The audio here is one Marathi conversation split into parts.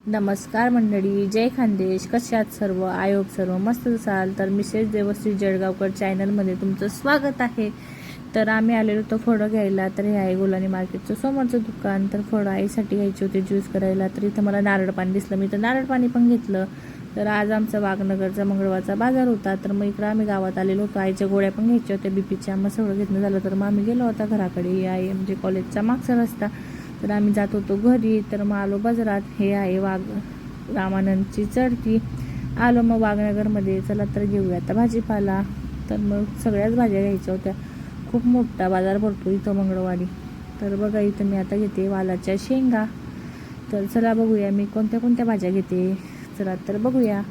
नमस्कार मंडळी, जय खानदेश. कशात सर्व? आयोग सर्व मस्त असाल तर मिसेस देवश्री जळगावकर चॅनलमध्ये तुमचं स्वागत आहे. तर आम्ही आलेलो होतो फळं घ्यायला. तर हे आहे गोलानी मार्केटचं समोरचं दुकान. तर फळं आईसाठी घ्यायची होती ज्यूस करायला. तर इथं मला नारळ पाणी दिसलं, मी तर नारळ पाणी पण घेतलं. तर आज आमचा वाघनगरचा मंगळवारचा बाजार होता. तर मग इकडं आम्ही गावात आलेलो होतो. आईच्या गोळ्या पण घ्यायच्या होत्या बीपीच्या. मग सगळं घेतलं झालं तर मग आम्ही गेलो होता घराकडे. आई म्हणजे कॉलेजचा मागचा रस्ता. तर आम्ही जात होतो घरी. तर मग आलो बाजारात. हे आहे रामानंदची चढती. आलो मग वाघनगरमध्ये. चला तर घेऊया आता भाजीपाला. तर मग सगळ्याच भाज्या घ्यायच्या होत्या. खूप मोठा बाजार भरतो इथं मंगळवारी. तर बघा इथं मी आता घेते वालाच्या शेंगा. तर चला बघूया मी कोणत्या कोणत्या भाज्या घेते. चला तर बघूया.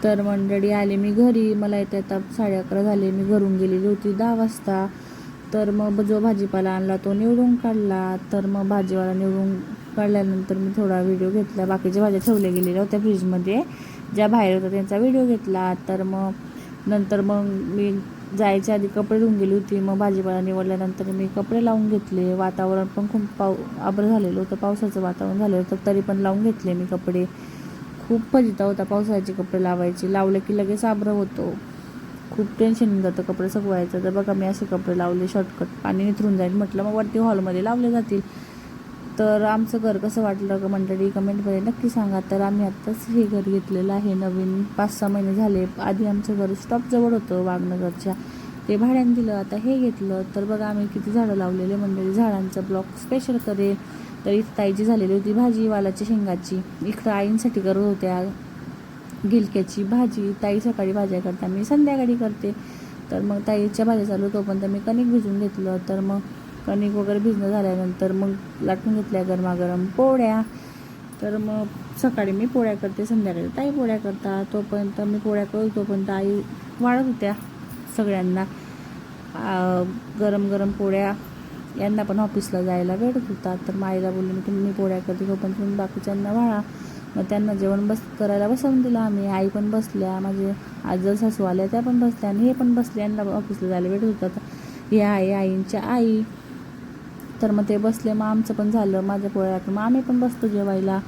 तर मंडळी आले मी घरी. मला येते आता 11:30 झाले. मी घरून गेलेली होती 10 वाजता. तर मग जो भाजीपाला आणला तो निवडून काढला. तर मग भाजीवाला निवडून काढल्यानंतर मी थोडा व्हिडिओ घेतला. बाकीच्या भाज्या ठेवल्या गेलेल्या होत्या फ्रीजमध्ये, ज्या बाहेर होत्या त्यांचा व्हिडिओ घेतला. तर मग नंतर मग मी जायच्या आधी कपडे धुवून गेली होती. मग भाजीपाला निवडल्यानंतर मी कपडे लावून घेतले. वातावरण पण खूप आभ्र झालेलं होतं, पावसाचं वातावरण झालं होतं, तरी पण लावून घेतले मी कपडे. खूप फजिता होता पावसाचे कपडे लावायचे. लावले की लगेच आभ्र होतो. खूप टेन्शन येऊन जातं कपडे सुकवायचं. तर बघा मी असे कपडे लावले, शॉर्टकट पाणी निथरून जाईल म्हटलं, मग वरती हॉलमध्ये लावले जातील. तर आमचं घर कसं वाटलं का मंडळी कमेंटमध्ये नक्की सांगा. तर आम्ही आत्ताच हे घर घेतलेलं आहे नवीन, 5-6 महिने झाले. आधी आमचं घर स्टॉपजवळ होतं वाघनगरच्या, ते भाड्याने दिलं. आता हे घेतलं. तर बघा आम्ही किती झाडं लावलेले मंडळी. झाडांचा ब्लॉग स्पेशल करेल. तर इथं ताईची झालेली होती भाजी वालाच्या शेंगाची. इकडं आईंसाठी करत होत्या गिलक्याची भाजी. ताई सकाळी भाज्या करता, मी संध्याकाळी करते. तर मग ताईच्या भाज्या चालू तोपर्यंत मी कणिक भिजून घेतलं. तर मग कणिक वगैरे भिजणं झाल्यानंतर मग लाटून घेतल्या गरमागरम पोळ्या. तर मग सकाळी मी पोळ्या करते, संध्याकाळी ताई पोळ्या करतात. तोपर्यंत मी पोळ्या करतो, तोपर्यंत आई वाढत होत्या सगळ्यांना गरम गरम पोळ्या. यांना पण ऑफिसला जायला वेळ होता. तर आईला बोलले मी तुम्ही पोळ्या करते, तोपर्यंत तुम्ही बाकीच्यांना वाळा. मग त्यांना जेवण करायला बसवून दिलं आम्ही. आई पण बसल्या, माझे आजल सासू आल्या त्या पण बसल्या, आणि हे पण बसले. यांना ऑफिसला जायला वेळ होता. हे आहे आईंच्या आई. तर मग ते बसले. मग आमचं पण झालं, माझ्या पोळ्या. मग आम्ही पण बसतो जेवायला.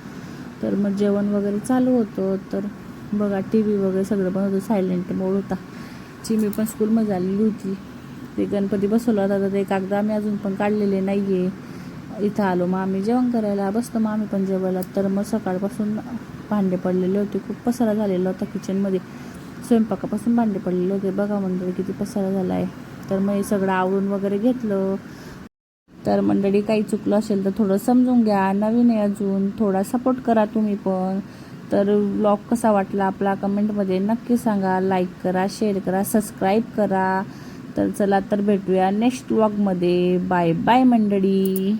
तर मग जेवण वगैरे चालू होतं. तर बघा टी व्ही वगैरे सगळं पण होतं, सायलेंट मोड होता. चिमी पण स्कूलमध्ये आलेली होती. ते गणपती बसवला होता, तर ते कागद आम्ही अजून पण काढलेले नाही आहे. इथं आलो मग आम्ही जेवण करायला बसतो. मग आम्ही पण जेवायला. तर मग सकाळपासून भांडे पडलेले होते, खूप पसारा झालेला होता किचनमध्ये. स्वयंपाकापासून भांडे पडलेले होते. बघा मंडळी किती पसारा झाला आहे. तर मग हे सगळं आवरून वगैरे घेतलं. तर मंडळी काही चुकलं असेल तर थोडं समजून घ्या. नवीन आहे अजून, थोडा सपोर्ट करा तुम्ही पण. तर व्लॉग कसा वाटला आपला कमेंटमध्ये नक्की सांगा. लाईक करा, शेअर करा, सबस्क्राईब करा. तर चला तर भेटूया नेक्स्ट व्लॉगमध्ये. बाय बाय मंडळी.